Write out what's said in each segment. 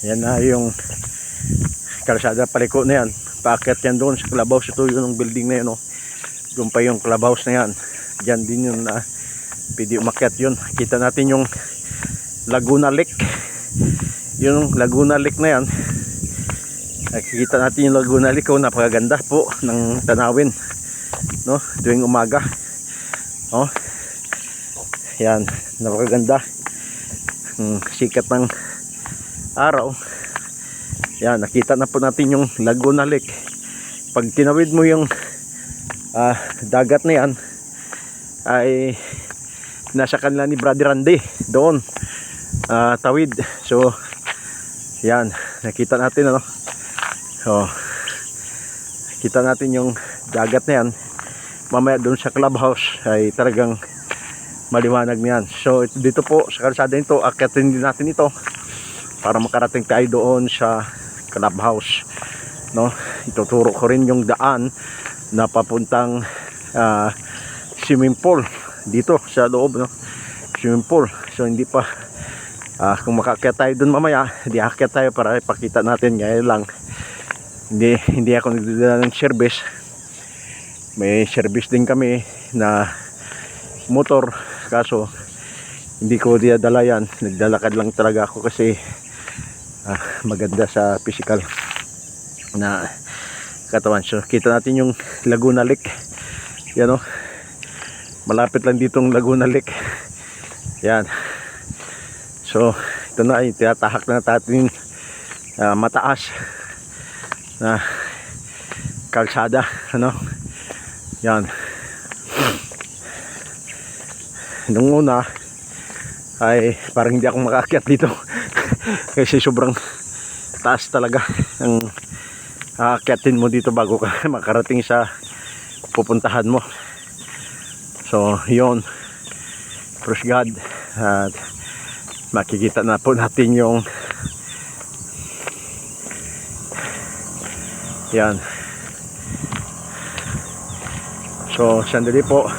Yan na yung kalsada paliko na yan. Paakyat yan doon sa clubhouse. Ito yung building na yun, oh. Doon pa yung clubhouse na yan. Diyan din yun na pwede umakyat yun. Kita natin yung Laguna Lake. Yung Laguna Lake na yan. Nakikita natin yung Laguna Lake, oh. Napakaganda po ng tanawin, no? Tuwing umaga, oh. Yan, napakaganda. Sikat ng araw. Yan, nakita na po natin yung Laguna Lake. Pag tinawid mo yung dagat na yan, ay nasa kanila ni Brother Randy doon, tawid. So yan, nakita natin, ano. So kita natin yung dagat na yan. Mamaya doon sa clubhouse ay talagang maliwanag na yan. So dito po sa kalsada nito, akyatin din natin ito para makarating tayo doon sa clubhouse, no? Ituturo ko rin yung daan na papuntang swimming pool dito sa loob, no? Swimming pool. So hindi pa kung makaakyat tayo doon mamaya, hindi akyat tayo para ipakita natin. Ngayon lang hindi ako nagdadala ng service. May service din kami na motor, kaso hindi ko dinadala yan. Naglalakad lang talaga ako kasi maganda sa physical na katawan. So kita natin yung Laguna Lake, yan, oh. Malapit lang ditong Laguna Lake, yan. So ito na, tinatahak na natin mataas na kalsada, ano. Yan. Nung una ay parang hindi ako makaakyat dito kasi sobrang taas talaga ang aakyatin mo dito bago ka makarating sa pupuntahan mo. So yun, praise God, at makikita na po natin yung yan. So sandali po,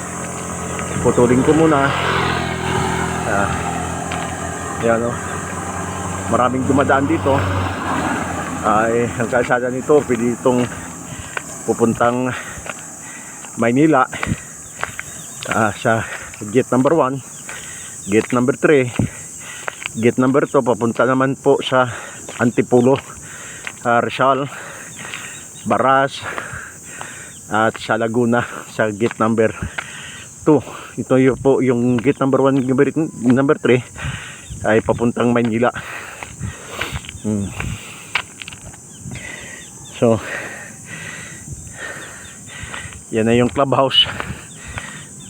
putulin ko muna. Yan, oh. Maraming dumadaan dito. Ay ang kalsada nito pwede itong pupuntang Maynila, sa gate number 1, gate number 3, gate number 2, papunta naman po sa Antipolo, Rizal, Baras, at sa Laguna sa gate number 2. Ito yung po yung gate number 1, number 3 ay papuntang Maynila. So yan na yung clubhouse,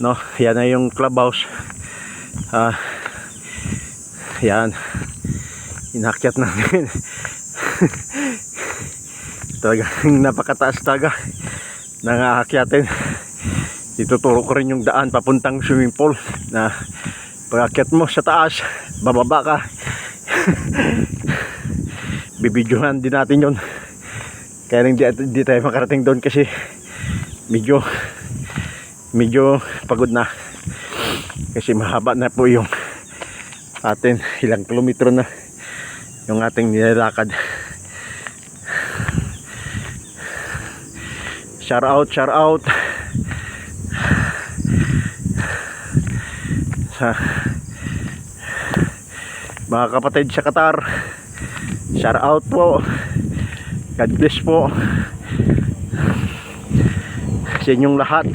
no? Yan na yung clubhouse. Yan, inakyat namin. Talagang napakataas talaga ng aakyatin. Ituturo ko rin yung daan papuntang swimming pool na pag-akyat mo sa taas, bababa ka. Bibidyohan din natin yun. Kaya hindi tayo makarating doon kasi medyo pagod na, kasi mahaba na po yung atin, ilang kilometro na yung ating nilalakad. Shout out sa mga kapatid sa Qatar. Shout out po, God bless po sa inyong lahat,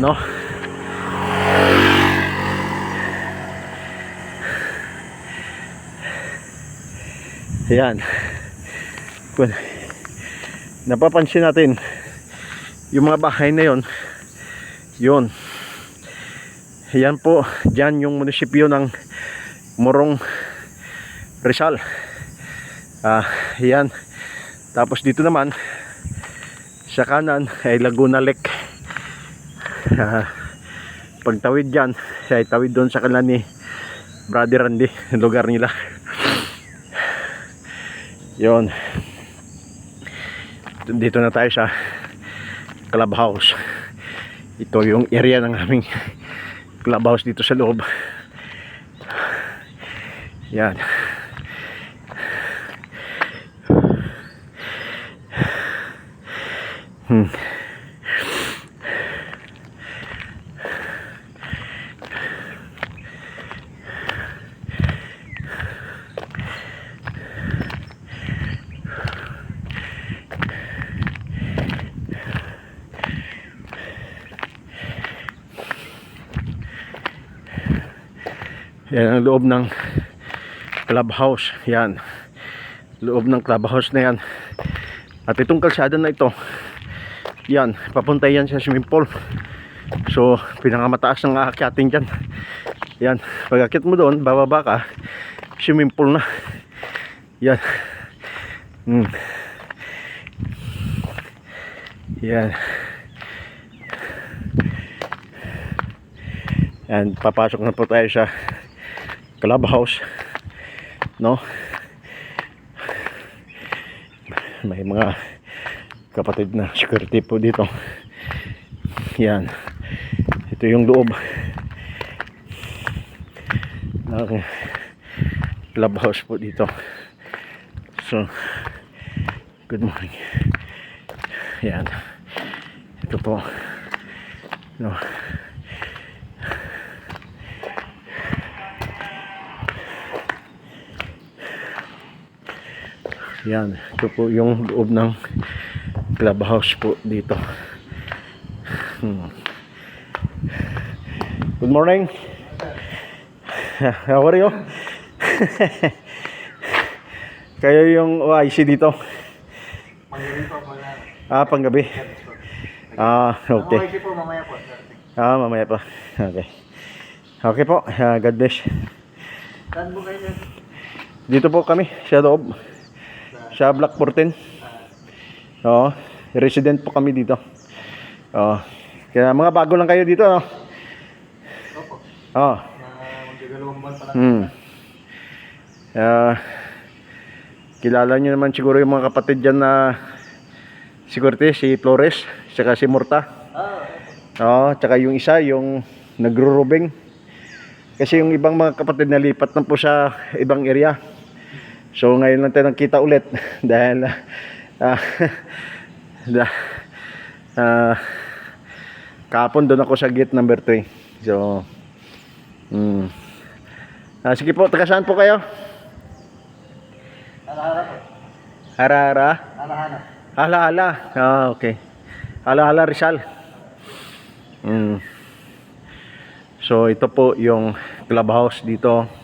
no? Ayan, napapansin natin yung mga bahay na yun, yan po, dyan yung munisipyo ng Morong, Rizal. Yan. Tapos dito naman sa kanan ay Laguna Lake. Pagtawid dyan, ay tawid doon sa kanila ni Brother Randy, lugar nila. Yon. Dito na tayo sa clubhouse. Ito yung area ng aming clubhouse dito sa loob. Yan. Hmm. Yan ang loob ng clubhouse. Yan. Loob ng clubhouse na yan. At itong kalsada na ito, yan, papunta yan sa swimming pool. So, pinakamataas ng aakyatin dyan. Yan. Pag akyat mo doon, bababa ka, swimming pool na. Yan. Yan. Yan. Papasok na po tayo sa clubhouse, no? May mga kapatid na security po dito. Yan, ito yung loob ng clubhouse po dito. So, good morning. Yan, ito po, no? Yan, ito po yung loob ng clubhouse po dito. Good morning. How are you? Kayo yung OIC dito? Panggabi. Okay. OIC po mamaya po. Mamaya pa. Okay. Okay po. God bless. Saan po kayo? Dito po kami sa loob. Sa Block 14. Oo, resident po kami dito. Oo. Kaya mga bago lang kayo dito, no? Opo. Oo. Magdadalawang buwan pa lang. Kilala nyo naman siguro yung mga kapatid dyan na security, si Flores, saka si Murta. Oo, tsaka yung isa, yung nagro-rubing. Kasi yung ibang mga kapatid nalipat na po sa ibang area. So ngayon lang tayo nakita ulit dahil kahapon doon ako sa gate number 3. So sige po, taga saan po kayo? Alahana po. Harara? Alahana. Hala-hala. Okay. Hala-hala Rizal. So ito po yung clubhouse dito.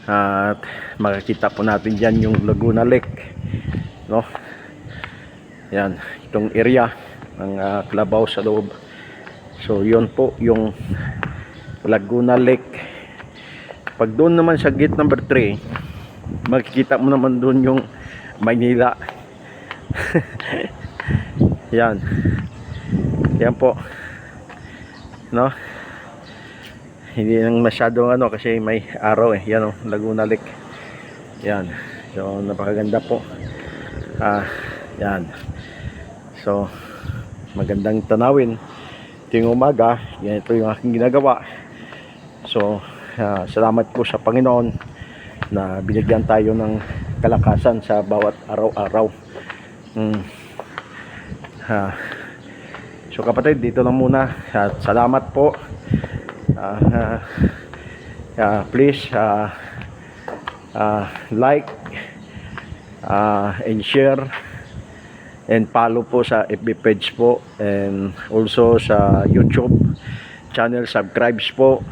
At makikita po natin dyan yung Laguna Lake, no? Yan, itong area ng clubhouse sa loob. So yun po yung Laguna Lake. Pag doon naman sa gate number 3, makikita mo naman doon yung Maynila. Yan. Yan po, no? Hindi nang masyadong kasi may araw eh. Yan Laguna Lake. Yan. So napakaganda po. Yan. So magandang tanawin. Ito yung umaga. Yan, ito yung aking ginagawa. So salamat po sa Panginoon na binigyan tayo ng kalakasan sa bawat araw-araw. So kapatid, dito lang muna. At salamat po. Please like and share and follow po sa FB page po, and also sa YouTube channel. Subscribe po,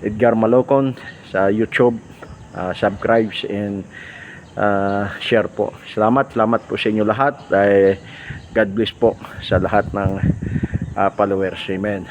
Edgar Malocon sa YouTube. Subscribe and share po. Salamat po sa inyo lahat. God bless po sa lahat ng followers. Amen.